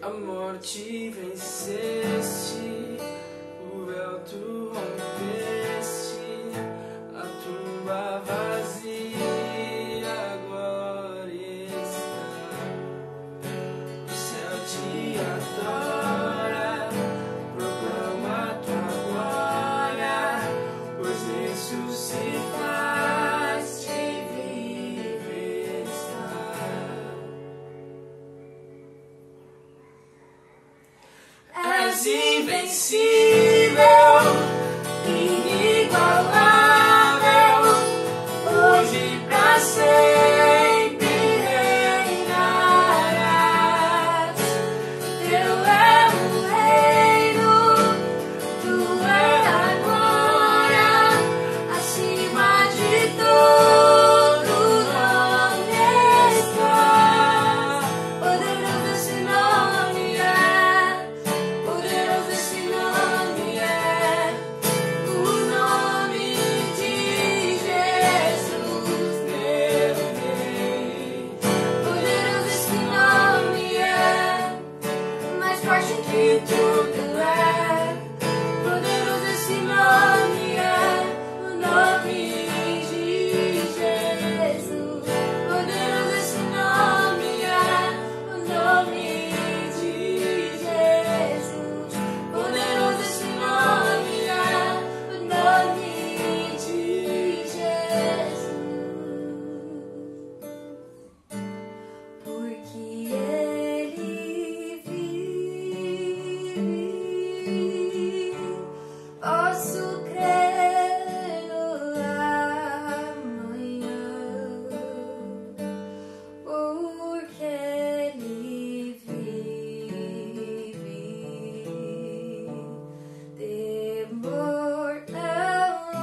A morte venceste, o véu tu rompeste, a tumba vazia, a glória está. O céu te adora, proclama tua glória, pois ressuscitaste e vive está. És invencível, inigualável, hoje pra sempre reinarás. Teu é o reino, tua é a glória, acima de todo nome está. Poderoso esse nome é. Poderoso esse nome é, o nome de Jesus, meu Rei. Poderoso esse nome é, mais forte que tudo é. Poderoso esse nome é, o nome de Jesus. Poderoso esse nome é, o nome de Jesus. Poderoso esse nome é, o nome de Jesus. Porque Ele vive, posso crer no amanhã. Porque Ele vive, temor não há.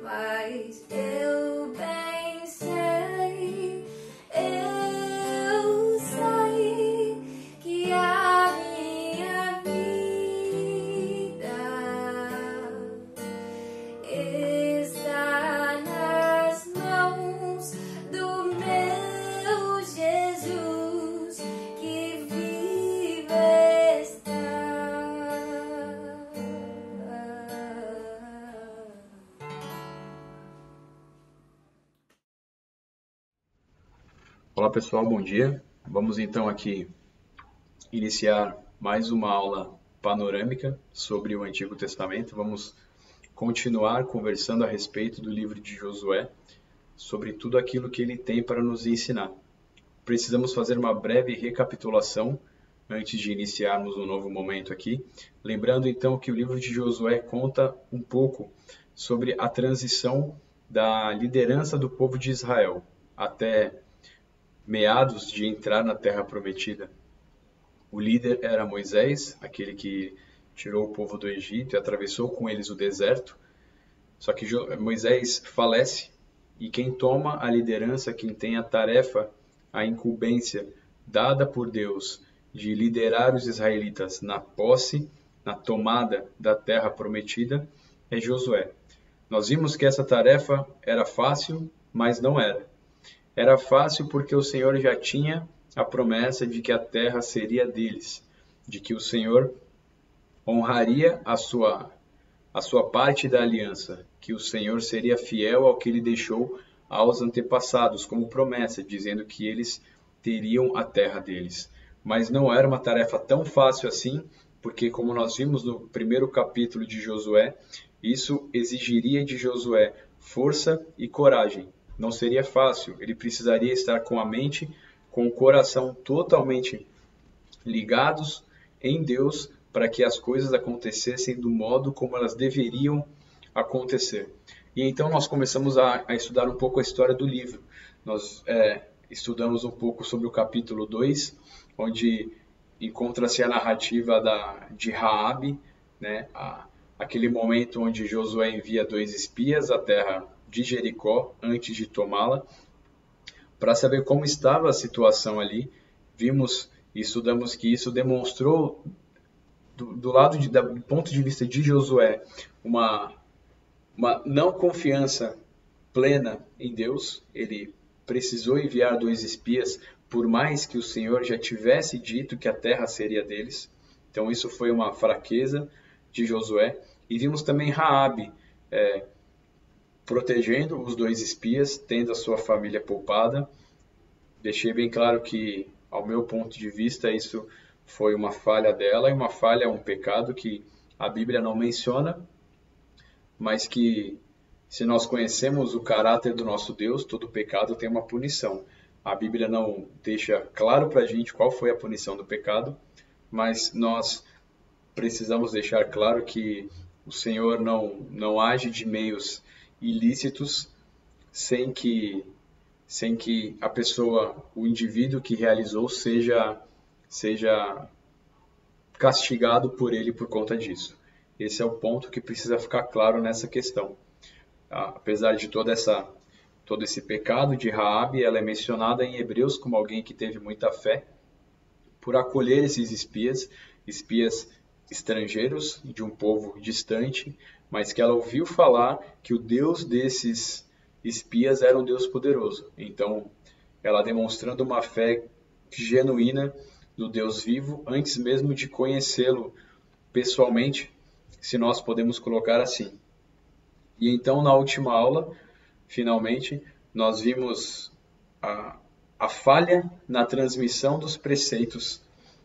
Mas eu bem sei que a minha vida está nas mãos do meu Jesus, que vive está. Olá pessoal, bom dia. Vamos então aqui iniciar mais uma aula panorâmica sobre o Antigo Testamento. Vamos continuar conversando a respeito do livro de Josué, sobre tudo aquilo que ele tem para nos ensinar. Precisamos fazer uma breve recapitulação antes de iniciarmos um novo momento aqui. Lembrando então que o livro de Josué conta um pouco sobre a transição da liderança do povo de Israel até meados de entrar na Terra Prometida. O líder era Moisés, aquele que tirou o povo do Egito e atravessou com eles o deserto. Só que Moisés falece e quem toma a liderança, quem tem a tarefa, a incumbência dada por Deus de liderar os israelitas na posse, na tomada da Terra Prometida, é Josué. Nós vimos que essa tarefa era fácil, mas não era. Era fácil porque o Senhor já tinha a promessa de que a terra seria deles, de que o Senhor honraria a sua parte da aliança, que o Senhor seria fiel ao que ele deixou aos antepassados como promessa, dizendo que eles teriam a terra deles. Mas não era uma tarefa tão fácil assim, porque como nós vimos no primeiro capítulo de Josué, isso exigiria de Josué força e coragem. Não seria fácil, ele precisaria estar com a mente, com o coração totalmente ligados em Deus para que as coisas acontecessem do modo como elas deveriam acontecer. E então nós começamos a estudar um pouco a história do livro. Nós estudamos um pouco sobre o capítulo 2, onde encontra-se a narrativa de Raabe, né? Aquele momento onde Josué envia 2 espias à terra de Jericó antes de tomá-la, para saber como estava a situação ali. Vimos e estudamos que isso demonstrou, do ponto de vista de Josué, uma não confiança plena em Deus. Ele precisou enviar 2 espias, por mais que o Senhor já tivesse dito que a terra seria deles. Então isso foi uma fraqueza de Josué. E vimos também Raabe protegendo os 2 espias, tendo a sua família poupada. Deixei bem claro que, ao meu ponto de vista, isso foi uma falha dela, e uma falha é um pecado que a Bíblia não menciona, mas que, se nós conhecemos o caráter do nosso Deus, todo pecado tem uma punição. A Bíblia não deixa claro para a gente qual foi a punição do pecado, mas nós precisamos deixar claro que o Senhor não age de meios ilícitos sem que a pessoa, o indivíduo que realizou, seja castigado por ele por conta disso. Esse é o ponto que precisa ficar claro nessa questão. Apesar de todo esse pecado de Raabe, ela é mencionada em Hebreus como alguém que teve muita fé por acolher esses espias estrangeiros de um povo distante, mas que ela ouviu falar que o Deus desses espias era um Deus poderoso. Então, ela demonstrando uma fé genuína do Deus vivo, antes mesmo de conhecê-lo pessoalmente, se nós podemos colocar assim. E então, na última aula, finalmente, nós vimos a falha na transmissão dos preceitos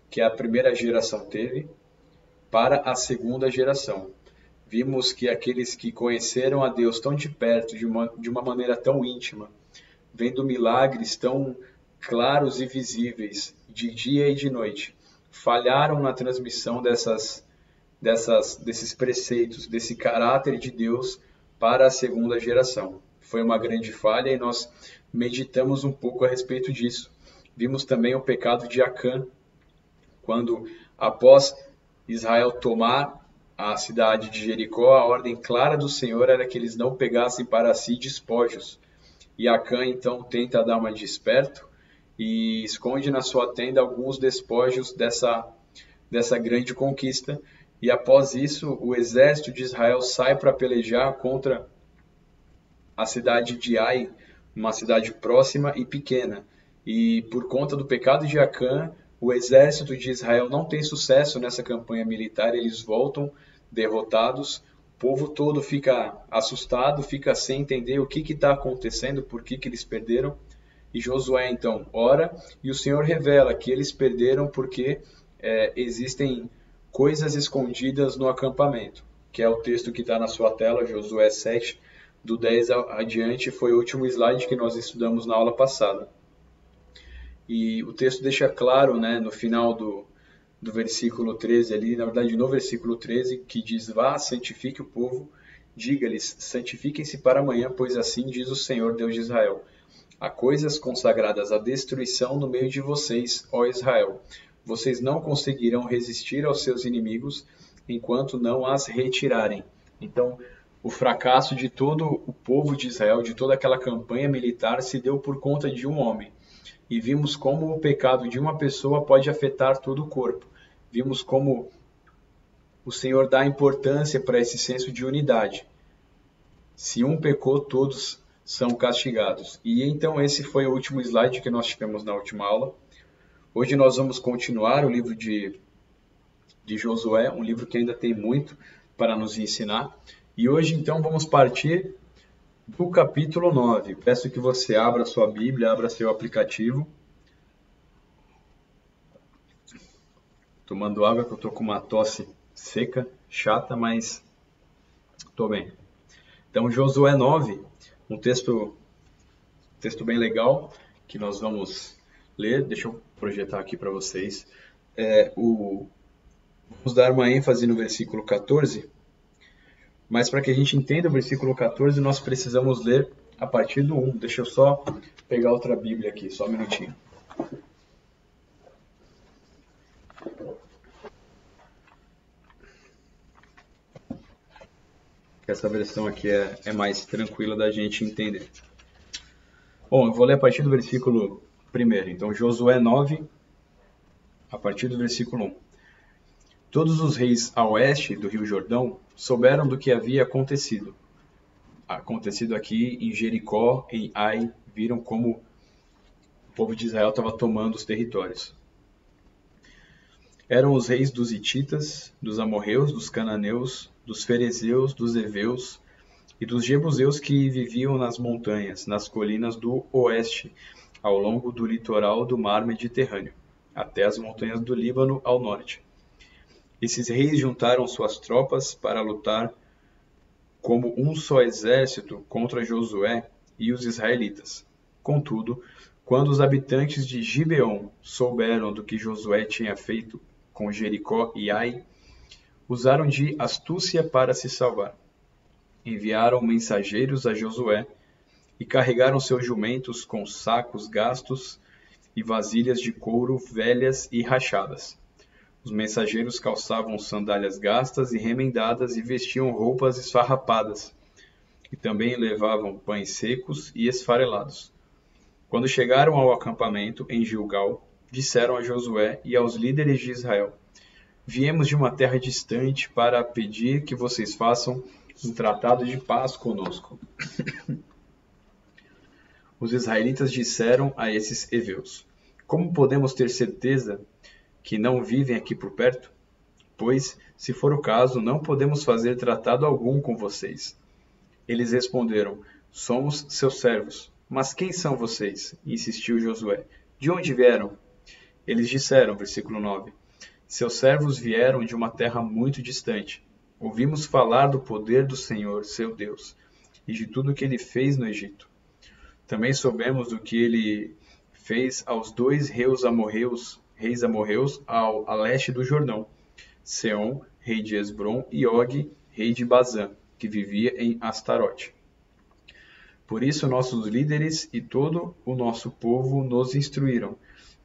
que a primeira geração teve para a segunda geração. Vimos que aqueles que conheceram a Deus tão de perto, de uma maneira tão íntima, vendo milagres tão claros e visíveis, de dia e de noite, falharam na transmissão desses preceitos, desse caráter de Deus para a segunda geração. Foi uma grande falha e nós meditamos um pouco a respeito disso. Vimos também o pecado de Acã, quando, após Israel tomar a cidade de Jericó, a ordem clara do Senhor era que eles não pegassem para si despojos. E Acã então tenta dar uma de esperto e esconde na sua tenda alguns despojos dessa grande conquista. E após isso, o exército de Israel sai para pelejar contra a cidade de Ai, uma cidade próxima e pequena. E por conta do pecado de Acã, o exército de Israel não tem sucesso nessa campanha militar, eles voltam derrotados, o povo todo fica assustado, fica sem entender o que está acontecendo, por que eles perderam. E Josué então ora e o Senhor revela que eles perderam porque existem coisas escondidas no acampamento, que é o texto que está na sua tela, Josué 7, do 10 adiante, foi o último slide que nós estudamos na aula passada. E o texto deixa claro, né, no final do versículo 13 ali, na verdade no versículo 13, que diz: vá, santifique o povo, diga-lhes, santifiquem-se para amanhã, pois assim diz o Senhor Deus de Israel. Há coisas consagradas à destruição no meio de vocês, ó Israel. Vocês não conseguirão resistir aos seus inimigos enquanto não as retirarem. Então, o fracasso de todo o povo de Israel, de toda aquela campanha militar, se deu por conta de um homem. E vimos como o pecado de uma pessoa pode afetar todo o corpo. Vimos como o Senhor dá importância para esse senso de unidade. Se um pecou, todos são castigados. E então esse foi o último slide que nós tivemos na última aula. Hoje nós vamos continuar o livro de Josué, um livro que ainda tem muito para nos ensinar. E hoje então vamos partir do capítulo 9. Peço que você abra sua Bíblia, abra seu aplicativo. Tomando água, que eu estou com uma tosse seca, chata, mas estou bem. Então, Josué 9, um texto bem legal, que nós vamos ler. Deixa eu projetar aqui para vocês. Vamos dar uma ênfase no versículo 14, mas para que a gente entenda o versículo 14, nós precisamos ler a partir do 1. Deixa eu só pegar outra Bíblia aqui, só um minutinho. Essa versão aqui é mais tranquila da gente entender. Bom, eu vou ler a partir do versículo 1. Então, Josué 9, a partir do versículo 1. Todos os reis a oeste do rio Jordão souberam do que havia acontecido. Acontecido aqui em Jericó, em Ai, viram como povo de Israel estava tomando os territórios. Eram os reis dos hititas, dos amorreus, dos cananeus, dos ferezeus, dos heveus e dos jebuseus que viviam nas montanhas, nas colinas do oeste, ao longo do litoral do mar Mediterrâneo, até as montanhas do Líbano ao norte. Esses reis juntaram suas tropas para lutar como um só exército contra Josué e os israelitas. Contudo, quando os habitantes de Gibeon souberam do que Josué tinha feito com Jericó e Ai, usaram de astúcia para se salvar. Enviaram mensageiros a Josué e carregaram seus jumentos com sacos gastos e vasilhas de couro velhas e rachadas. Os mensageiros calçavam sandálias gastas e remendadas e vestiam roupas esfarrapadas, e também levavam pães secos e esfarelados. Quando chegaram ao acampamento em Gilgal, disseram a Josué e aos líderes de Israel: Viemos de uma terra distante para pedir que vocês façam um tratado de paz conosco. Os israelitas disseram a esses heveus: Como podemos ter certeza que não vivem aqui por perto? Pois, se for o caso, não podemos fazer tratado algum com vocês. Eles responderam: Somos seus servos. Mas quem são vocês? Insistiu Josué. De onde vieram? Eles disseram, versículo 9: Seus servos vieram de uma terra muito distante. Ouvimos falar do poder do Senhor, seu Deus, e de tudo o que ele fez no Egito. Também soubemos do que ele fez aos dois reis amorreus a leste do Jordão, Seom, rei de Esbrom, e Og, rei de Bazã, que vivia em Astarote. Por isso nossos líderes e todo o nosso povo nos instruíram: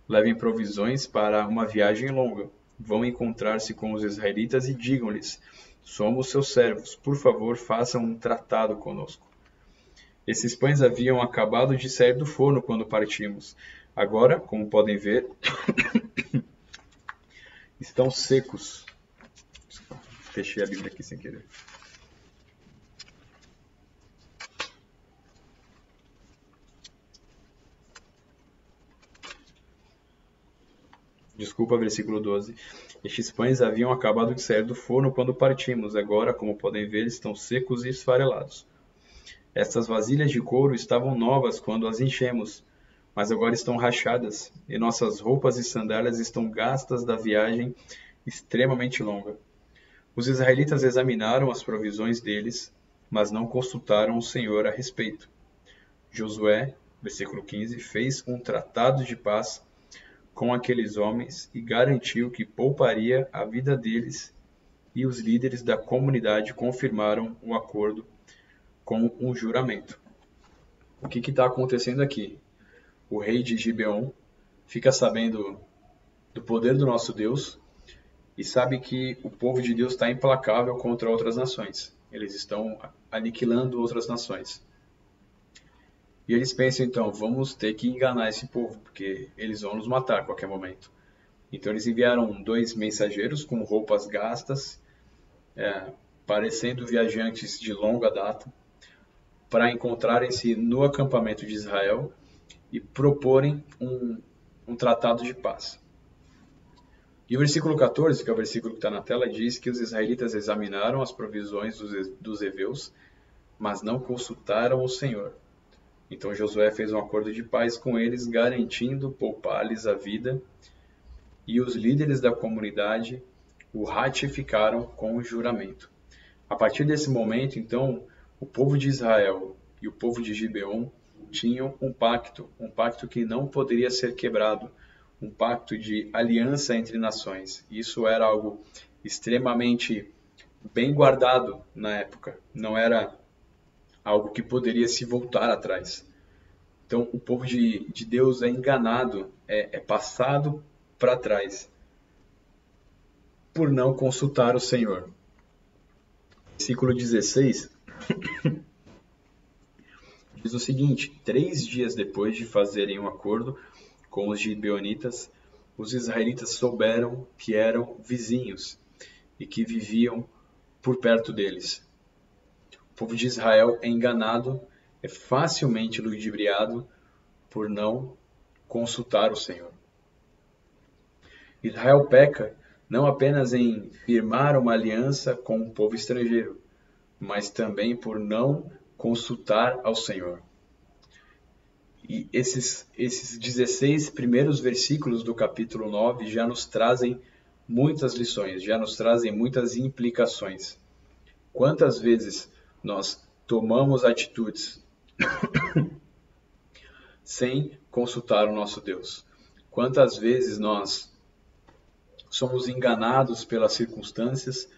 levem provisões para uma viagem longa. Vão encontrar-se com os israelitas e digam-lhes: somos seus servos, por favor, façam um tratado conosco. Esses pães haviam acabado de sair do forno quando partimos. Agora, como podem ver, estão secos. Fechei a Bíblia aqui sem querer. Desculpa, versículo 12. Estes pães haviam acabado de sair do forno quando partimos. Agora, como podem ver, estão secos e esfarelados. Estas vasilhas de couro estavam novas quando as enchemos, mas agora estão rachadas, e nossas roupas e sandálias estão gastas da viagem extremamente longa. Os israelitas examinaram as provisões deles, mas não consultaram o Senhor a respeito. Josué, versículo 15, fez um tratado de paz com aqueles homens e garantiu que pouparia a vida deles, e os líderes da comunidade confirmaram o acordo com um juramento. O que está acontecendo aqui? O rei de Gibeon fica sabendo do poder do nosso Deus e sabe que o povo de Deus está implacável contra outras nações. Eles estão aniquilando outras nações. E eles pensam, então, vamos ter que enganar esse povo, porque eles vão nos matar a qualquer momento. Então eles enviaram 2 mensageiros com roupas gastas, parecendo viajantes de longa data, para encontrarem-se no acampamento de Israel e proporem um tratado de paz. E o versículo 14, que é o versículo que está na tela, diz que os israelitas examinaram as provisões dos heveus, mas não consultaram o Senhor. Então Josué fez um acordo de paz com eles, garantindo poupar-lhes a vida, e os líderes da comunidade o ratificaram com o juramento. A partir desse momento, então, o povo de Israel e o povo de Gibeon tinham um pacto que não poderia ser quebrado, um pacto de aliança entre nações. Isso era algo extremamente bem guardado na época, não era algo que poderia se voltar atrás. Então, o povo de Deus é enganado, é passado para trás, por não consultar o Senhor. Versículo 16 diz o seguinte: 3 dias depois de fazerem um acordo com os gibeonitas, os israelitas souberam que eram vizinhos e que viviam por perto deles. O povo de Israel é enganado, é facilmente ludibriado por não consultar o Senhor. Israel peca não apenas em firmar uma aliança com um povo estrangeiro, mas também por não consultar ao Senhor. E esses 16 primeiros versículos do capítulo 9 já nos trazem muitas lições, já nos trazem muitas implicações. Quantas vezes nós tomamos atitudes sem consultar o nosso Deus? Quantas vezes nós somos enganados pelas circunstâncias,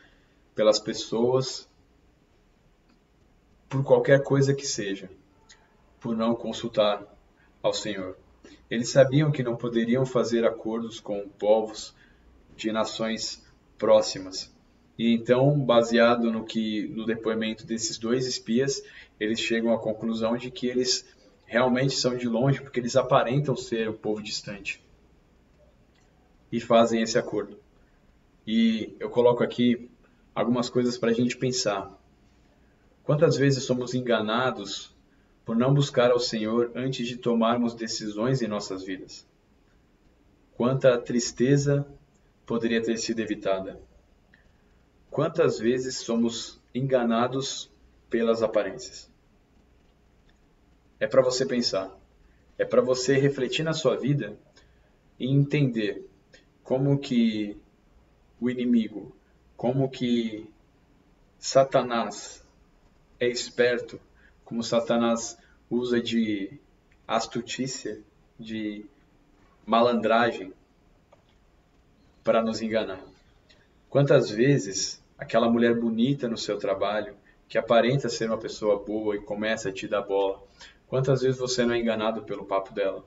pelas pessoas, por qualquer coisa que seja, por não consultar ao Senhor. Eles sabiam que não poderiam fazer acordos com povos de nações próximas. E então, baseado no depoimento desses dois espias, eles chegam à conclusão de que eles realmente são de longe, porque eles aparentam ser um povo distante. E fazem esse acordo. E eu coloco aqui algumas coisas para a gente pensar. Quantas vezes somos enganados por não buscar ao Senhor antes de tomarmos decisões em nossas vidas? Quanta tristeza poderia ter sido evitada? Quantas vezes somos enganados pelas aparências? É para você pensar. É para você refletir na sua vida e entender como que o inimigo, como que Satanás é esperto, como Satanás usa de astutícia, de malandragem para nos enganar. Quantas vezes aquela mulher bonita no seu trabalho, que aparenta ser uma pessoa boa e começa a te dar bola, quantas vezes você não é enganado pelo papo dela?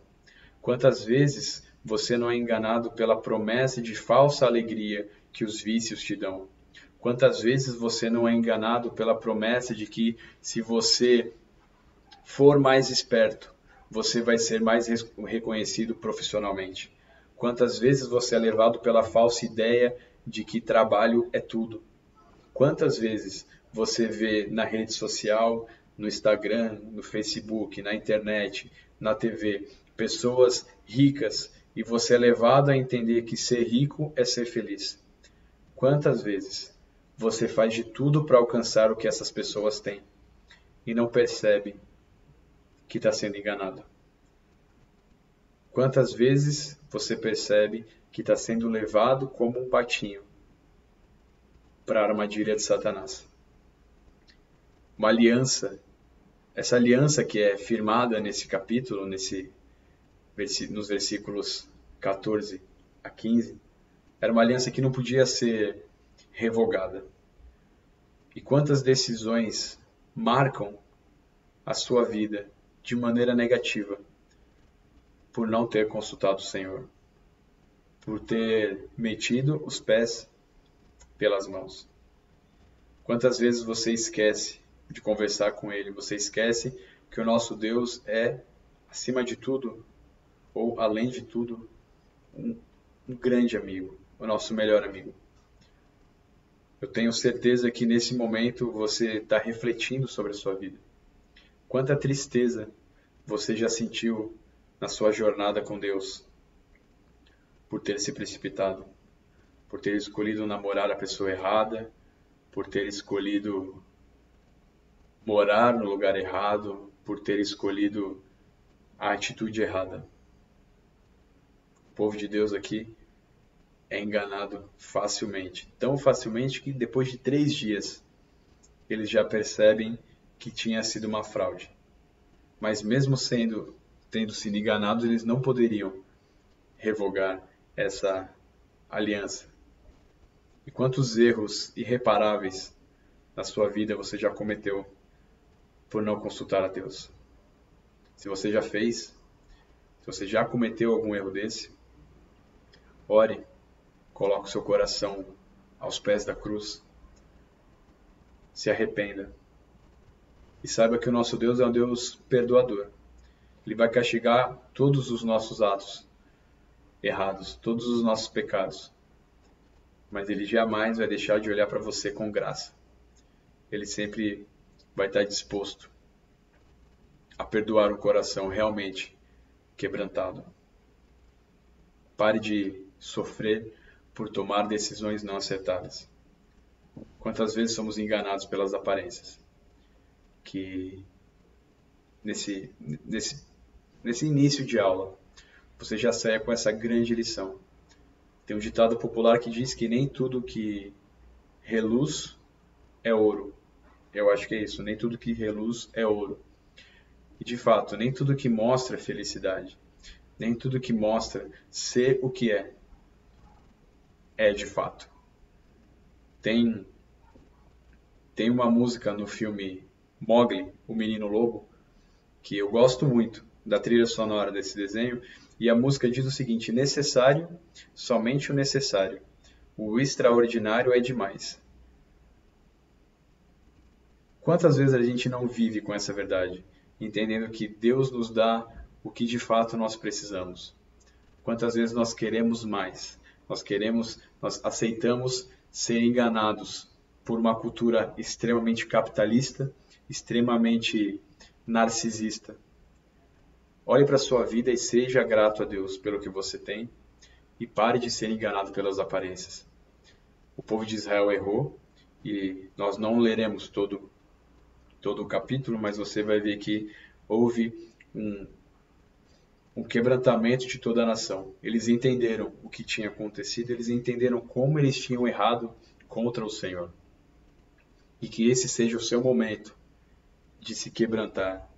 Quantas vezes você não é enganado pela promessa de falsa alegria que os vícios te dão? Quantas vezes você não é enganado pela promessa de que se você for mais esperto, você vai ser mais reconhecido profissionalmente? Quantas vezes você é levado pela falsa ideia de que trabalho é tudo? Quantas vezes você vê na rede social, no Instagram, no Facebook, na internet, na TV, pessoas ricas e você é levado a entender que ser rico é ser feliz? Quantas vezes você faz de tudo para alcançar o que essas pessoas têm e não percebe que está sendo enganado? Quantas vezes você percebe que está sendo levado como um patinho para a armadilha de Satanás? Uma aliança, essa aliança que é firmada nesse capítulo, nos versículos 14 a 15, era uma aliança que não podia ser revogada. E quantas decisões marcam a sua vida de maneira negativa por não ter consultado o Senhor, por ter metido os pés pelas mãos? Quantas vezes você esquece de conversar com Ele? Você esquece que o nosso Deus é, acima de tudo, ou além de tudo, um grande amigo, o nosso melhor amigo. Eu tenho certeza que nesse momento você está refletindo sobre a sua vida. Quanta tristeza você já sentiu na sua jornada com Deus por ter se precipitado, por ter escolhido namorar a pessoa errada, por ter escolhido morar no lugar errado, por ter escolhido a atitude errada. O povo de Deus aqui é enganado facilmente, tão facilmente que depois de 3 dias eles já percebem que tinha sido uma fraude. Mas mesmo tendo sido enganados, eles não poderiam revogar essa aliança. E quantos erros irreparáveis na sua vida você já cometeu por não consultar a Deus? Se você já fez, se você já cometeu algum erro desse, ore, coloque o seu coração aos pés da cruz, se arrependa e saiba que o nosso Deus é um Deus perdoador. Ele vai castigar todos os nossos atos errados, todos os nossos pecados, mas Ele jamais vai deixar de olhar para você com graça. Ele sempre vai estar disposto a perdoar um coração realmente quebrantado. Pare de sofrer por tomar decisões não acertadas. Quantas vezes somos enganados pelas aparências? Que nesse início de aula, você já saia com essa grande lição. Tem um ditado popular que diz que nem tudo que reluz é ouro. Eu acho que é isso, nem tudo que reluz é ouro. E de fato, nem tudo que mostra felicidade, nem tudo que mostra ser o que é de fato. Tem uma música no filme Mowgli, o Menino Lobo, que eu gosto muito da trilha sonora desse desenho, e a música diz o seguinte: necessário, somente o necessário. O extraordinário é demais. Quantas vezes a gente não vive com essa verdade, entendendo que Deus nos dá o que de fato nós precisamos? Quantas vezes nós queremos mais? Nós aceitamos ser enganados por uma cultura extremamente capitalista, extremamente narcisista. Olhe para a sua vida e seja grato a Deus pelo que você tem e pare de ser enganado pelas aparências. O povo de Israel errou e nós não leremos todo o capítulo, mas você vai ver que houve um quebrantamento de toda a nação. Eles entenderam o que tinha acontecido, eles entenderam como eles tinham errado contra o Senhor. E que esse seja o seu momento de se quebrantar,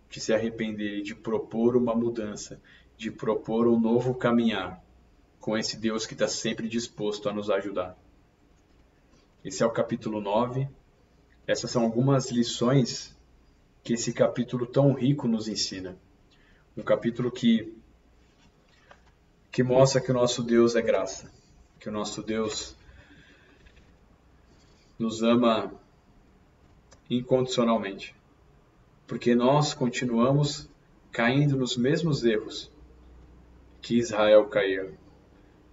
de se arrepender, de propor uma mudança, de propor um novo caminhar com esse Deus que está sempre disposto a nos ajudar. Esse é o capítulo 9. Essas são algumas lições que esse capítulo tão rico nos ensina. Um capítulo que mostra que o nosso Deus é graça, que o nosso Deus nos ama incondicionalmente, porque nós continuamos caindo nos mesmos erros que Israel caiu.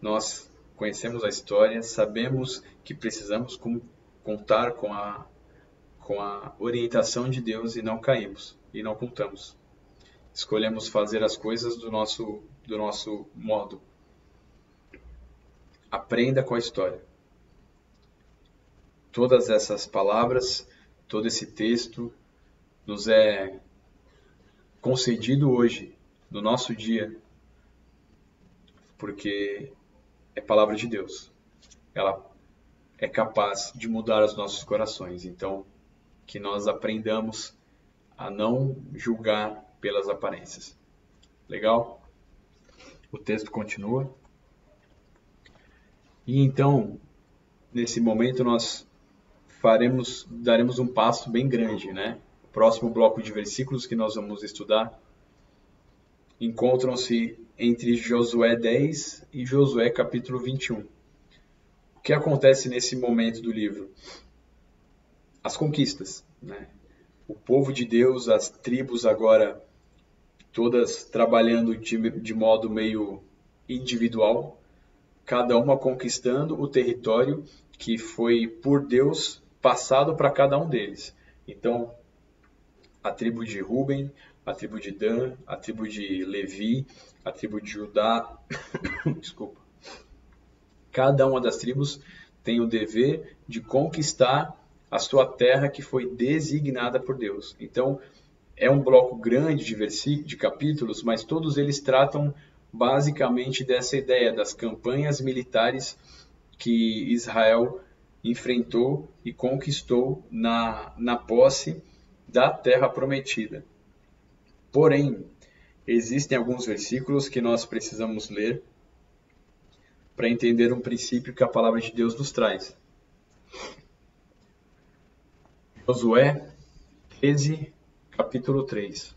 Nós conhecemos a história, sabemos que precisamos contar com a orientação de Deus e não caímos, e não contamos. Escolhemos fazer as coisas do nosso modo. Aprenda com a história. Todas essas palavras, todo esse texto nos é concedido hoje, no nosso dia, porque é palavra de Deus. Ela é capaz de mudar os nossos corações. Então, que nós aprendamos a não julgar pelas aparências. Legal? O texto continua. E então, nesse momento, nós daremos um passo bem grande, né? O próximo bloco de versículos que nós vamos estudar encontram-se entre Josué 10 e Josué capítulo 21. O que acontece nesse momento do livro? As conquistas, né? O povo de Deus, as tribos agora todas trabalhando de modo meio individual, cada uma conquistando o território que foi por Deus passado para cada um deles. Então, a tribo de Ruben, a tribo de Dan, a tribo de Levi, a tribo de Judá, desculpa. Cada uma das tribos tem o dever de conquistar a sua terra que foi designada por Deus. Então, é um bloco grande de capítulos, mas todos eles tratam basicamente dessa ideia das campanhas militares que Israel enfrentou e conquistou na posse da terra prometida. Porém, existem alguns versículos que nós precisamos ler para entender um princípio que a palavra de Deus nos traz. Josué 13, capítulo 3.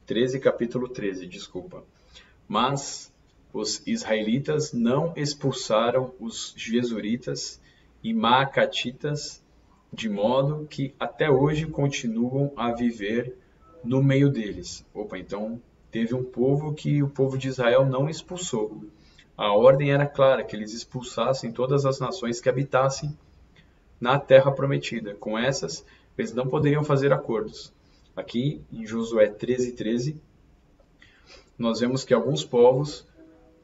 13, capítulo 13, desculpa. Mas os israelitas não expulsaram os Gesuritas e Maacatitas, de modo que até hoje continuam a viver no meio deles. Então teve um povo que o povo de Israel não expulsou. A ordem era clara, que eles expulsassem todas as nações que habitassem na terra prometida. Com essas, eles não poderiam fazer acordos. Aqui, em Josué 13:13, nós vemos que alguns povos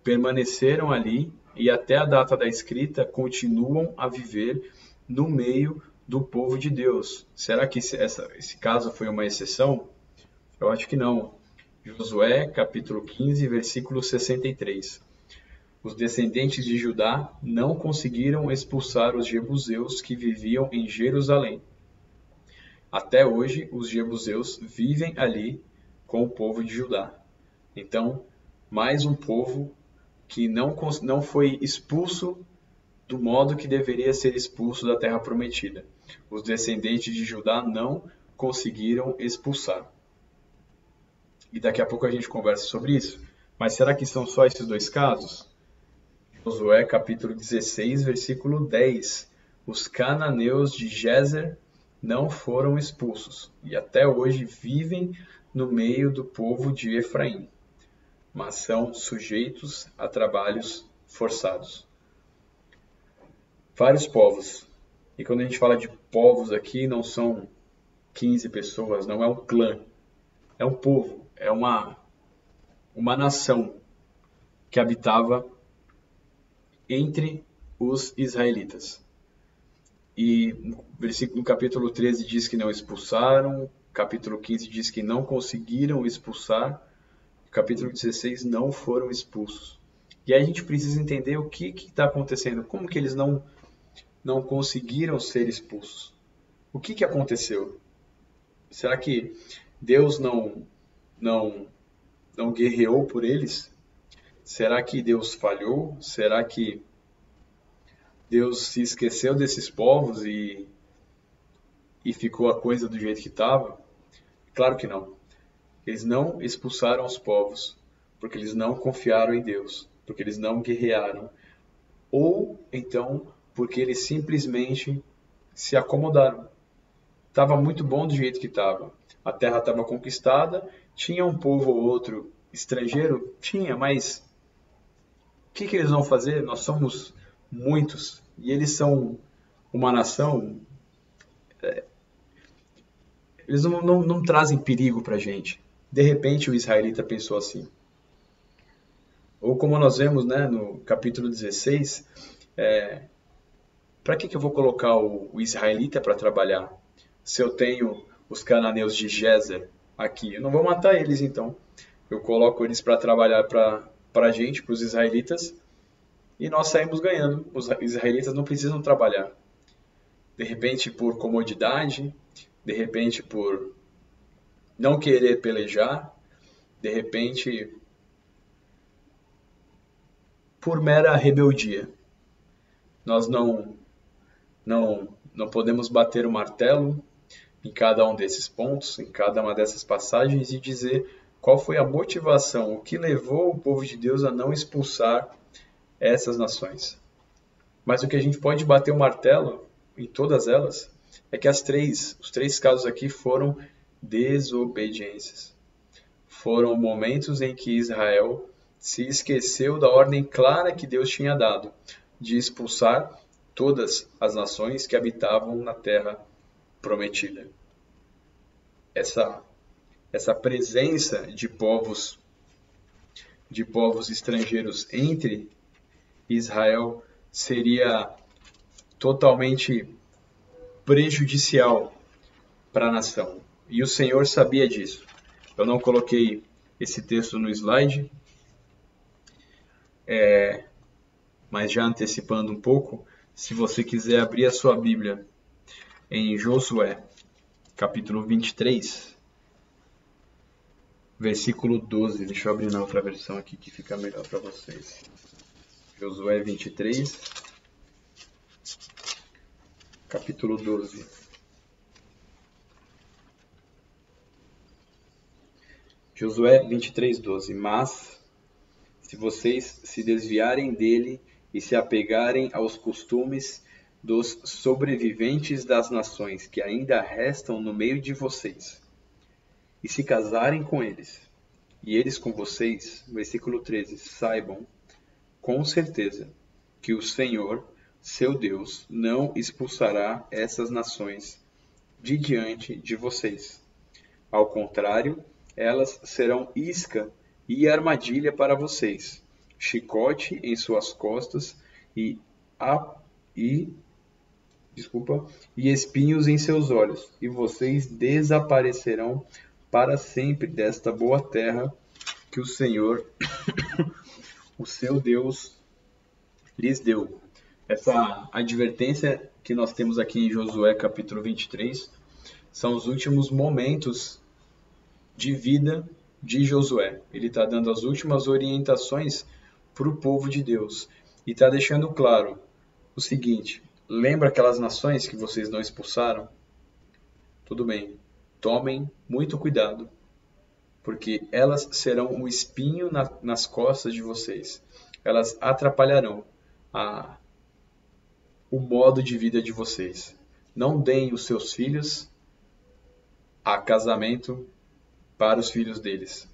permaneceram ali e até a data da escrita continuam a viver no meio do povo de Deus. Será que esse caso foi uma exceção? Eu acho que não. Josué, capítulo 15, versículo 63. Os descendentes de Judá não conseguiram expulsar os jebuseus que viviam em Jerusalém. Até hoje, os jebuseus vivem ali com o povo de Judá. Então, mais um povo que não foi expulso do modo que deveria ser expulso da terra prometida. Os descendentes de Judá não conseguiram expulsar. E daqui a pouco a gente conversa sobre isso. Mas será que são só esses dois casos? Josué capítulo 16, versículo 10. Os cananeus de Gezer não foram expulsos e até hoje vivem no meio do povo de Efraim, mas são sujeitos a trabalhos forçados. Vários povos. E quando a gente fala de povos aqui, não são 15 pessoas, não é um clã. É um povo, é uma nação que habitava entre os israelitas. E no capítulo 13 diz que não expulsaram, capítulo 15 diz que não conseguiram expulsar, capítulo 16 não foram expulsos. E aí a gente precisa entender o que está acontecendo, como que eles não conseguiram ser expulsos. O que aconteceu? Será que Deus não guerreou por eles? Será que Deus falhou? Será que Deus se esqueceu desses povos e ficou a coisa do jeito que estava? Claro que não. Eles não expulsaram os povos porque eles não confiaram em Deus, porque eles não guerrearam, ou então porque eles simplesmente se acomodaram. Estava muito bom do jeito que estava. A terra estava conquistada, tinha um povo ou outro estrangeiro? Tinha, mas o que eles vão fazer? Nós somos muitos e eles são uma nação. Eles não trazem perigo para a gente. De repente o israelita pensou assim. Ou como nós vemos, né, no capítulo 16, para que eu vou colocar o israelita para trabalhar? Se eu tenho os cananeus de Gezer aqui, eu não vou matar eles então. Eu coloco eles para trabalhar para a gente, para os israelitas, e nós saímos ganhando. Os israelitas não precisam trabalhar. De repente por comodidade, de repente por não querer pelejar, de repente por mera rebeldia. Nós não podemos bater o martelo em cada um desses pontos, em cada uma dessas passagens e dizer qual foi a motivação, o que levou o povo de Deus a não expulsar essas nações. Mas o que a gente pode bater o martelo em todas elas é que os três casos aqui foram desobediências. Foram momentos em que Israel se esqueceu da ordem clara que Deus tinha dado, de expulsar todas as nações que habitavam na terra prometida. Essa presença de povos estrangeiros entre Israel seria totalmente prejudicial para a nação. E o Senhor sabia disso. Eu não coloquei esse texto no slide, mas já antecipando um pouco, se você quiser abrir a sua Bíblia em Josué, capítulo 23, versículo 12. Deixa eu abrir na outra versão aqui que fica melhor para vocês. Josué 23, capítulo 12. Josué 23, 12. Mas, se vocês se desviarem dele e se apegarem aos costumes dos sobreviventes das nações que ainda restam no meio de vocês, e se casarem com eles, e eles com vocês, versículo 13, saibam com certeza que o Senhor, seu Deus, não expulsará essas nações de diante de vocês. Ao contrário, elas serão isca e armadilha para vocês, chicote em suas costas e, e espinhos em seus olhos, e vocês desaparecerão para sempre desta boa terra que o Senhor, o seu Deus, lhes deu. Essa advertência que nós temos aqui em Josué capítulo 23 são os últimos momentos de vida de Josué. Ele está dando as últimas orientações para o povo de Deus e está deixando claro o seguinte: lembra aquelas nações que vocês não expulsaram? Tudo bem, tomem muito cuidado, porque elas serão um espinho nas costas de vocês. Elas atrapalharão o modo de vida de vocês. Não deem os seus filhos a casamento para os filhos deles,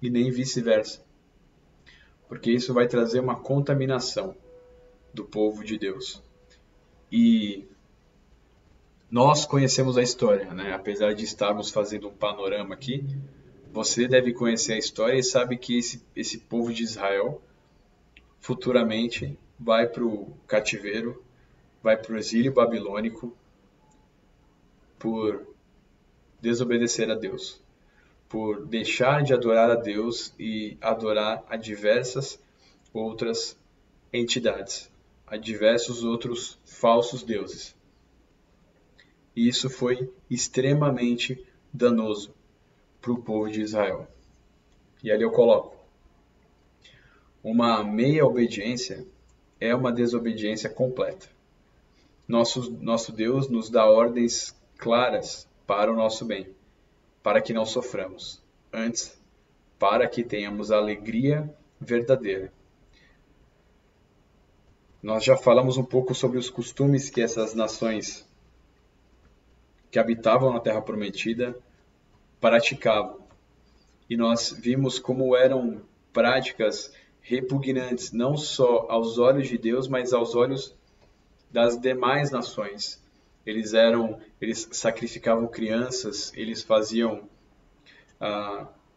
e nem vice-versa, porque isso vai trazer uma contaminação do povo de Deus. E nós conhecemos a história, né? Apesar de estarmos fazendo um panorama aqui, você deve conhecer a história e sabe que esse povo de Israel futuramente vai para o cativeiro, vai para o exílio babilônico por desobedecer a Deus, por deixar de adorar a Deus e adorar a diversas outras entidades, a diversos outros falsos deuses. E isso foi extremamente danoso para o povo de Israel. E ali eu coloco: uma meia obediência é uma desobediência completa. Nosso Deus nos dá ordens claras para o nosso bem, para que não soframos, antes, para que tenhamos alegria verdadeira. Nós já falamos um pouco sobre os costumes que essas nações que habitavam na Terra Prometida praticavam. E nós vimos como eram práticas repugnantes, não só aos olhos de Deus, mas aos olhos das demais nações. Eles sacrificavam crianças, eles faziam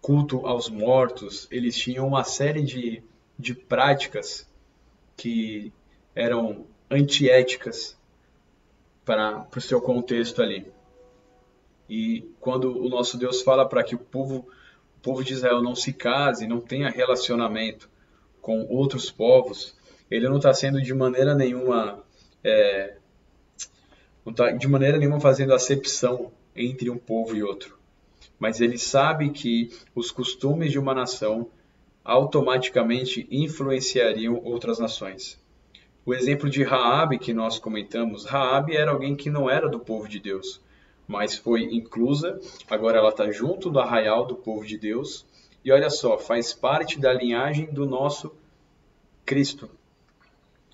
culto aos mortos, eles tinham uma série de práticas que eram antiéticas para o seu contexto ali. E quando o nosso Deus fala para que o povo de Israel não se case, não tenha relacionamento com outros povos, ele não está sendo de maneira nenhuma fazendo acepção entre um povo e outro. Mas ele sabe que os costumes de uma nação automaticamente influenciariam outras nações. O exemplo de Raabe que nós comentamos, Raabe era alguém que não era do povo de Deus, mas foi inclusa, agora ela está junto do arraial do povo de Deus, e olha só, faz parte da linhagem do nosso Cristo.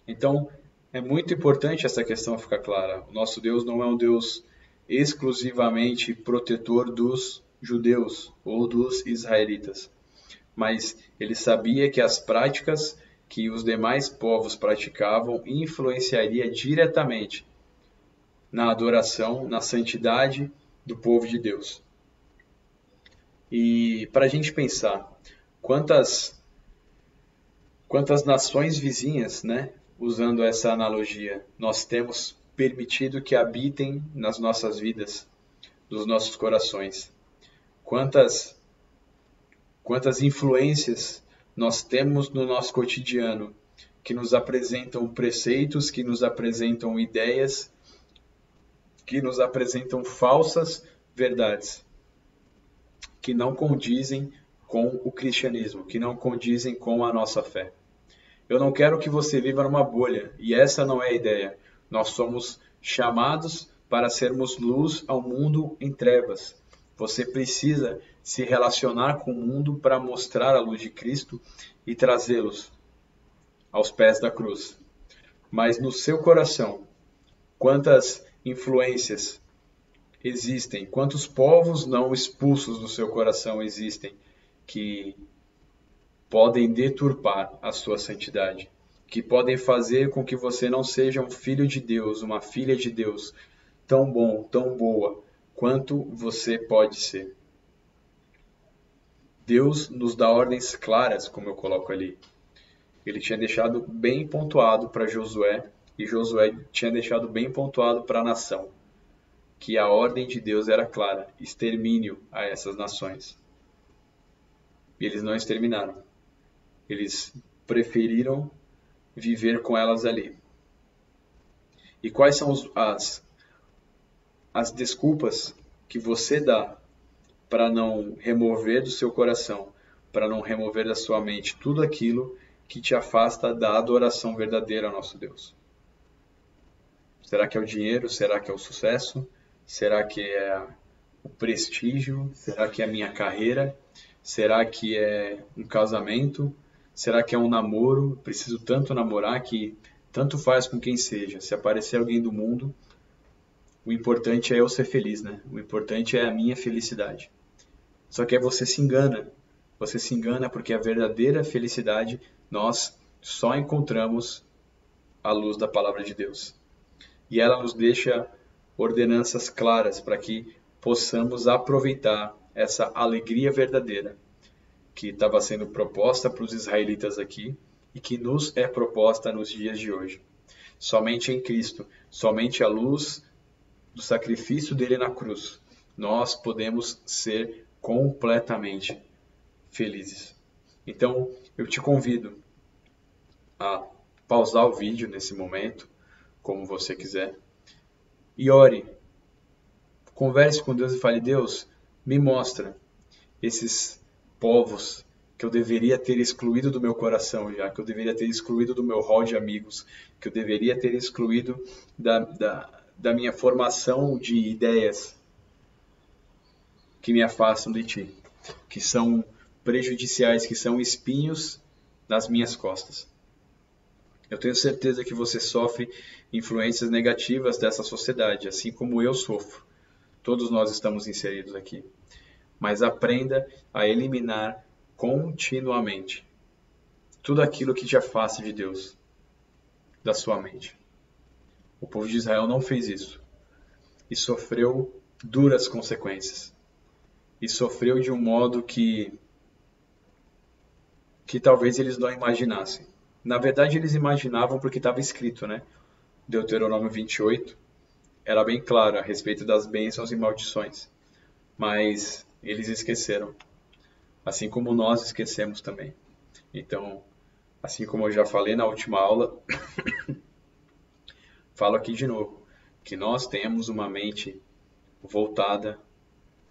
Então, é muito importante essa questão ficar clara. O nosso Deus não é um Deus exclusivamente protetor dos judeus ou dos israelitas, mas ele sabia que as práticas que os demais povos praticavam influenciaria diretamente na adoração, na santidade do povo de Deus. E para a gente pensar, quantas nações vizinhas, né, usando essa analogia, nós temos permitido que habitem nas nossas vidas, nos nossos corações. Quantas influências nós temos no nosso cotidiano que nos apresentam preceitos, que nos apresentam ideias, que nos apresentam falsas verdades, que não condizem com o cristianismo, que não condizem com a nossa fé. Eu não quero que você viva numa bolha, e essa não é a ideia. Nós somos chamados para sermos luz ao mundo em trevas. Você precisa se relacionar com o mundo para mostrar a luz de Cristo e trazê-los aos pés da cruz. Mas no seu coração, quantas influências existem, quantos povos não expulsos do seu coração existem que podem deturpar a sua santidade, que podem fazer com que você não seja um filho de Deus, uma filha de Deus, tão bom, tão boa, quanto você pode ser. Deus nos dá ordens claras, como eu coloco ali. Ele tinha deixado bem pontuado para Josué, e Josué tinha deixado bem pontuado para a nação, que a ordem de Deus era clara: extermínio a essas nações. E eles não exterminaram. Eles preferiram viver com elas ali. E quais são as desculpas que você dá para não remover do seu coração, para não remover da sua mente tudo aquilo que te afasta da adoração verdadeira ao nosso Deus? Será que é o dinheiro? Será que é o sucesso? Será que é o prestígio? Será que é a minha carreira? Será que é um casamento? Será que é um namoro? Preciso tanto namorar que tanto faz com quem seja. Se aparecer alguém do mundo, o importante é eu ser feliz, né? O importante é a minha felicidade. Só que aí você se engana. Você se engana porque a verdadeira felicidade nós só encontramos à luz da palavra de Deus. E ela nos deixa ordenanças claras para que possamos aproveitar essa alegria verdadeira que estava sendo proposta para os israelitas aqui e que nos é proposta nos dias de hoje. Somente em Cristo, somente à luz do sacrifício dele na cruz, nós podemos ser completamente felizes. Então, eu te convido a pausar o vídeo nesse momento, como você quiser, e ore. Converse com Deus e fale: Deus, me mostra esses povos que eu deveria ter excluído do meu coração já, que eu deveria ter excluído do meu hall de amigos, que eu deveria ter excluído da minha formação de ideias que me afastam de Ti, que são prejudiciais, que são espinhos nas minhas costas. Eu tenho certeza que você sofre influências negativas dessa sociedade, assim como eu sofro. Todos nós estamos inseridos aqui. Mas aprenda a eliminar continuamente tudo aquilo que te afasta de Deus, da sua mente. O povo de Israel não fez isso e sofreu duras consequências. E sofreu de um modo que talvez eles não imaginassem. Na verdade, eles imaginavam porque estava escrito, né? Deuteronômio 28 era bem claro a respeito das bênçãos e maldições. Mas eles esqueceram, assim como nós esquecemos também. Então, assim como eu já falei na última aula, falo aqui de novo, que nós temos uma mente voltada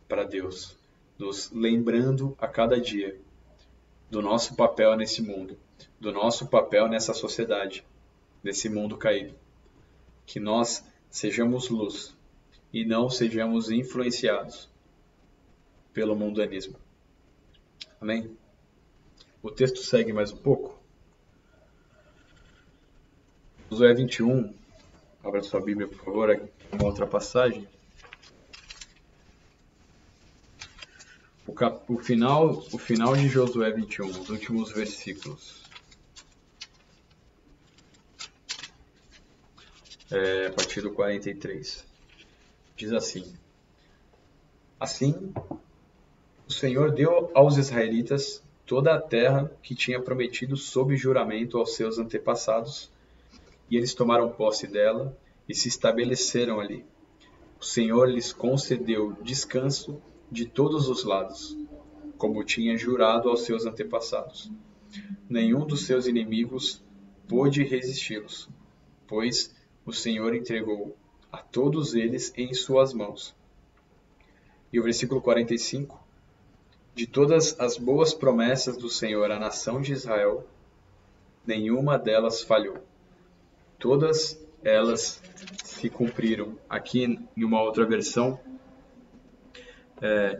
para Deus, nos lembrando a cada dia do nosso papel nesse mundo, do nosso papel nessa sociedade, nesse mundo caído. Que nós sejamos luz e não sejamos influenciados pelo mundanismo. Amém? O texto segue mais um pouco. Josué 21, abra sua Bíblia, por favor, aqui, uma outra passagem. O final de Josué 21, os últimos versículos. A partir do 43. Diz assim: Assim, o Senhor deu aos israelitas toda a terra que tinha prometido sob juramento aos seus antepassados, e eles tomaram posse dela e se estabeleceram ali. O Senhor lhes concedeu descanso de todos os lados, como tinha jurado aos seus antepassados. Nenhum dos seus inimigos pôde resisti-los, pois o Senhor entregou a todos eles em suas mãos. E o versículo 45: De todas as boas promessas do Senhor à nação de Israel, nenhuma delas falhou. Todas elas se cumpriram. Aqui em uma outra versão,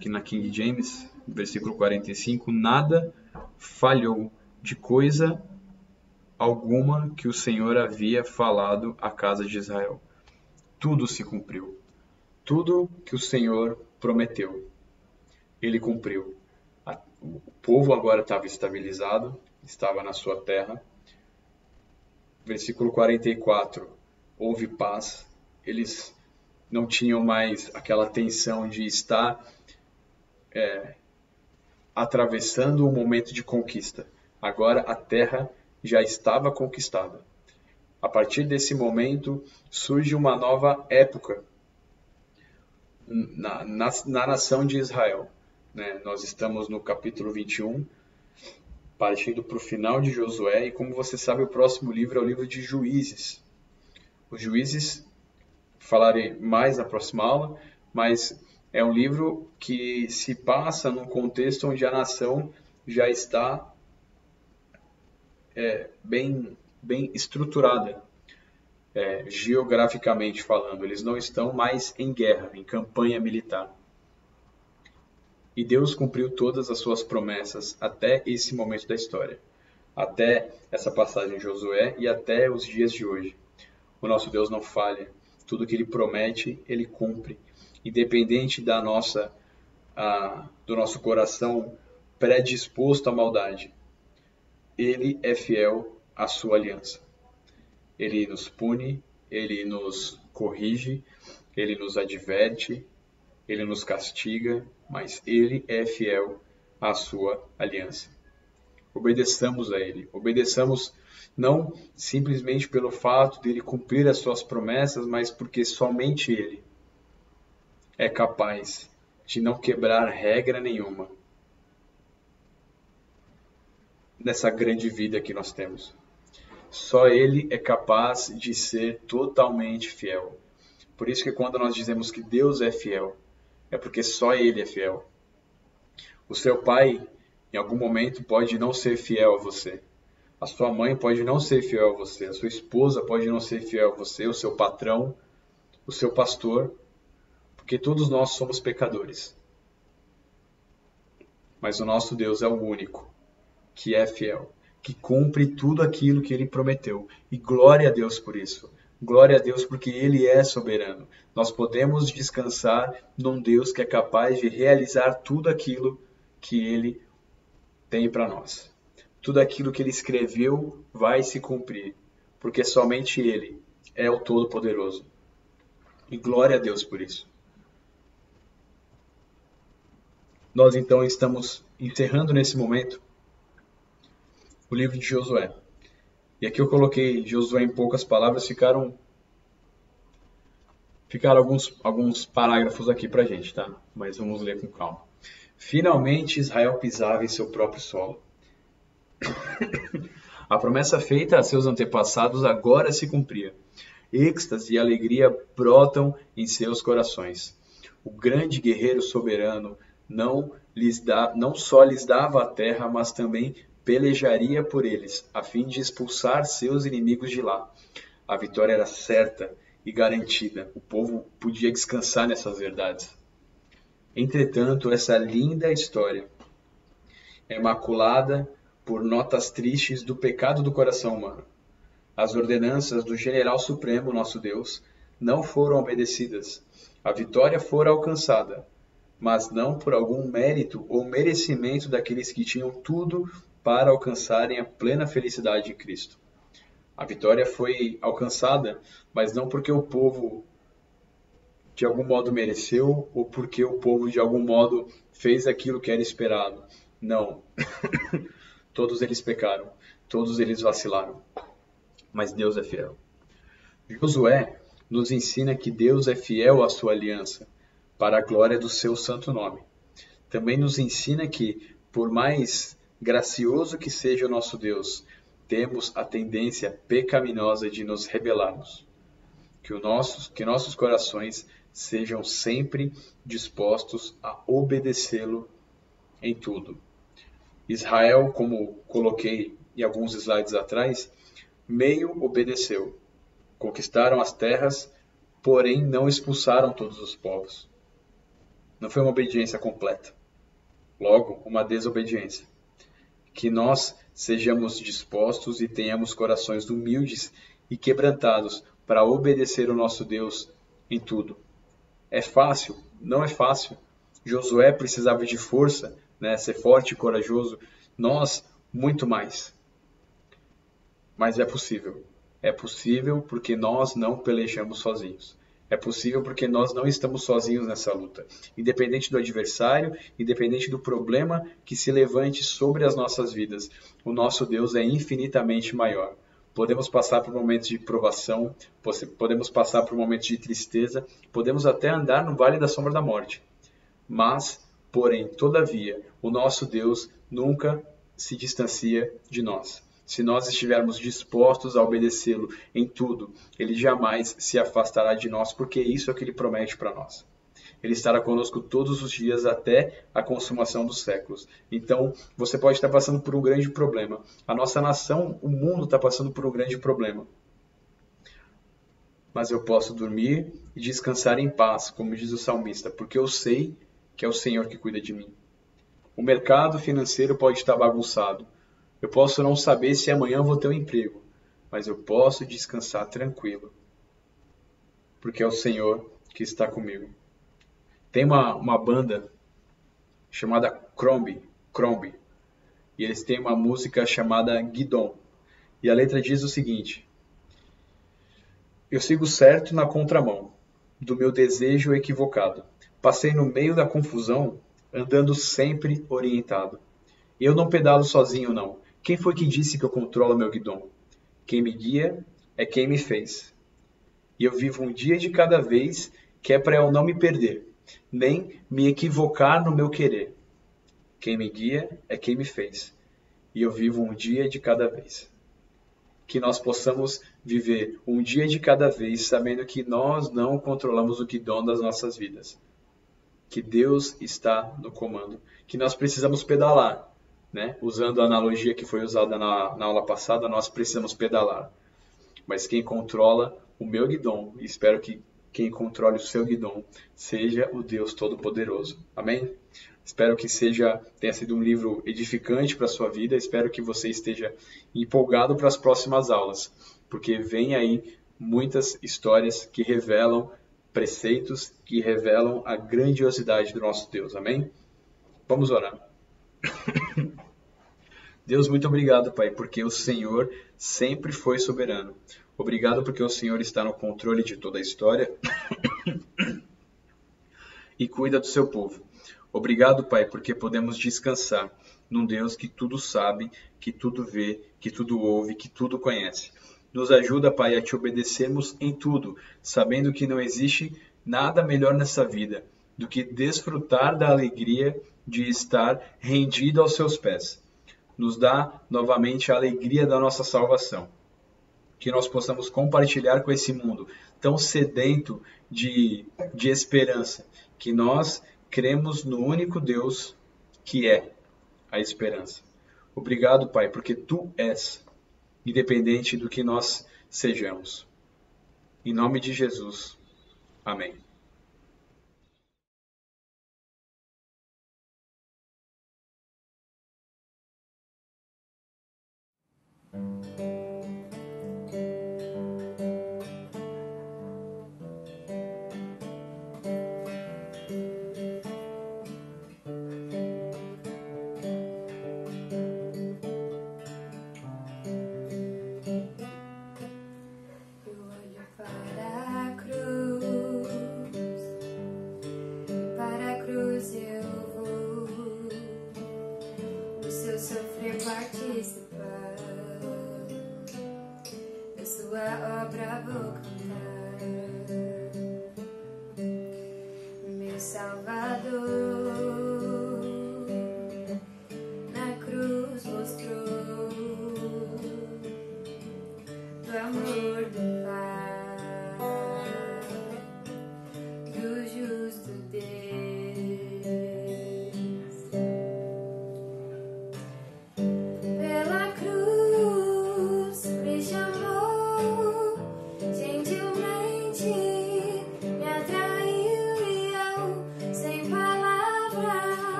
que na King James, versículo 45, nada falhou de coisa alguma que o Senhor havia falado à casa de Israel. Tudo se cumpriu. Tudo que o Senhor prometeu, Ele cumpriu. O povo agora estava estabilizado, estava na sua terra. Versículo 44, houve paz. Eles não tinham mais aquela tensão de estar atravessando um momento de conquista. Agora a terra já estava conquistada. A partir desse momento, surge uma nova época na nação de Israel. Né? Nós estamos no capítulo 21, partindo para o final de Josué, e como você sabe, o próximo livro é o livro de Juízes. Os Juízes, falarei mais na próxima aula, mas é um livro que se passa num contexto onde a nação já está bem estruturada, geograficamente falando. Eles não estão mais em guerra, em campanha militar. E Deus cumpriu todas as suas promessas até esse momento da história, até essa passagem em Josué e até os dias de hoje. O nosso Deus não falha. Tudo que Ele promete, Ele cumpre. Independente do nosso coração predisposto à maldade, Ele é fiel à sua aliança. Ele nos pune, Ele nos corrige, Ele nos adverte, Ele nos castiga, mas Ele é fiel à sua aliança. Obedeçamos a Ele. Obedeçamos não simplesmente pelo fato de Ele cumprir as suas promessas, mas porque somente Ele é capaz de não quebrar regra nenhuma nessa grande vida que nós temos. Só Ele é capaz de ser totalmente fiel. Por isso que quando nós dizemos que Deus é fiel, é porque só Ele é fiel. O seu pai, em algum momento, pode não ser fiel a você. A sua mãe pode não ser fiel a você. A sua esposa pode não ser fiel a você. O seu patrão, o seu pastor. Porque todos nós somos pecadores. Mas o nosso Deus é o único que é fiel, que cumpre tudo aquilo que Ele prometeu. E glória a Deus por isso. Glória a Deus porque Ele é soberano. Nós podemos descansar num Deus que é capaz de realizar tudo aquilo que Ele tem para nós. Tudo aquilo que Ele escreveu vai se cumprir, porque somente Ele é o Todo-Poderoso. E glória a Deus por isso. Nós então estamos encerrando nesse momento o livro de Josué. E aqui eu coloquei Josué em poucas palavras, ficaram alguns parágrafos aqui pra gente, tá? Mas vamos ler com calma. Finalmente Israel pisava em seu próprio solo. A promessa feita a seus antepassados agora se cumpria. Êxtase e alegria brotam em seus corações. O grande guerreiro soberano não só lhes dava a terra, mas também pelejaria por eles, a fim de expulsar seus inimigos de lá. A vitória era certa e garantida. O povo podia descansar nessas verdades. Entretanto, essa linda história é maculada por notas tristes do pecado do coração humano. As ordenanças do General Supremo, nosso Deus, não foram obedecidas. A vitória fora alcançada, mas não por algum mérito ou merecimento daqueles que tinham tudo para alcançarem a plena felicidade em Cristo. A vitória foi alcançada, mas não porque o povo de algum modo mereceu ou porque o povo de algum modo fez aquilo que era esperado. Não. Todos eles pecaram, todos eles vacilaram, mas Deus é fiel. Josué nos ensina que Deus é fiel à sua aliança, para a glória do seu santo nome. Também nos ensina que, por mais gracioso que seja o nosso Deus, temos a tendência pecaminosa de nos rebelarmos. Que nossos corações sejam sempre dispostos a obedecê-lo em tudo. Israel, como coloquei em alguns slides atrás, meio obedeceu. Conquistaram as terras, porém não expulsaram todos os povos. Não foi uma obediência completa. Logo, uma desobediência. Que nós sejamos dispostos e tenhamos corações humildes e quebrantados para obedecer o nosso Deus em tudo. É fácil? Não é fácil. Josué precisava de força, ser forte e corajoso. Nós, muito mais. Mas é possível. É possível porque nós não pelejamos sozinhos. É possível porque nós não estamos sozinhos nessa luta. Independente do adversário, independente do problema que se levante sobre as nossas vidas, o nosso Deus é infinitamente maior. Podemos passar por momentos de provação, podemos passar por momentos de tristeza, podemos até andar no vale da sombra da morte. Mas, porém, todavia, o nosso Deus nunca se distancia de nós. Se nós estivermos dispostos a obedecê-lo em tudo, ele jamais se afastará de nós, porque isso é o que ele promete para nós. Ele estará conosco todos os dias até a consumação dos séculos. Então, você pode estar passando por um grande problema. A nossa nação, o mundo está passando por um grande problema. Mas eu posso dormir e descansar em paz, como diz o salmista, porque eu sei que é o Senhor que cuida de mim. O mercado financeiro pode estar bagunçado. Eu posso não saber se amanhã vou ter um emprego, mas eu posso descansar tranquilo, porque é o Senhor que está comigo. Tem uma banda chamada Crombie, e eles têm uma música chamada Guidon, e a letra diz o seguinte: eu sigo certo na contramão do meu desejo equivocado. Passei no meio da confusão, andando sempre orientado. Eu não pedalo sozinho, não. Quem foi que disse que eu controlo meu guidão? Quem me guia é quem me fez. E eu vivo um dia de cada vez, que é para eu não me perder, nem me equivocar no meu querer. Quem me guia é quem me fez. E eu vivo um dia de cada vez. Que nós possamos viver um dia de cada vez, sabendo que nós não controlamos o guidão das nossas vidas. Que Deus está no comando. Que nós precisamos pedalar. Né? Usando a analogia que foi usada na aula passada, nós precisamos pedalar. Mas quem controla o meu guidão, e espero que quem controle o seu guidão, seja o Deus Todo-Poderoso. Amém? Espero que tenha sido um livro edificante para a sua vida. Espero que você esteja empolgado para as próximas aulas, porque vem aí muitas histórias que revelam preceitos, que revelam a grandiosidade do nosso Deus. Amém? Vamos orar. Deus, muito obrigado, Pai, porque o Senhor sempre foi soberano. Obrigado porque o Senhor está no controle de toda a história e cuida do seu povo. Obrigado, Pai, porque podemos descansar num Deus que tudo sabe, que tudo vê, que tudo ouve, que tudo conhece. Nos ajuda, Pai, a te obedecermos em tudo, sabendo que não existe nada melhor nessa vida do que desfrutar da alegria de estar rendido aos seus pés. Nos dá novamente a alegria da nossa salvação. Que nós possamos compartilhar com esse mundo tão sedento de esperança, que nós cremos no único Deus que é a esperança. Obrigado, Pai, porque Tu és, independente do que nós sejamos. Em nome de Jesus. Amém.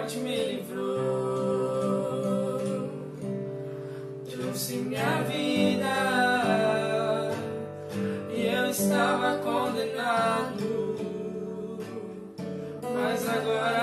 morte me livrou. Trouxe minha vida e eu estava condenado, mas agora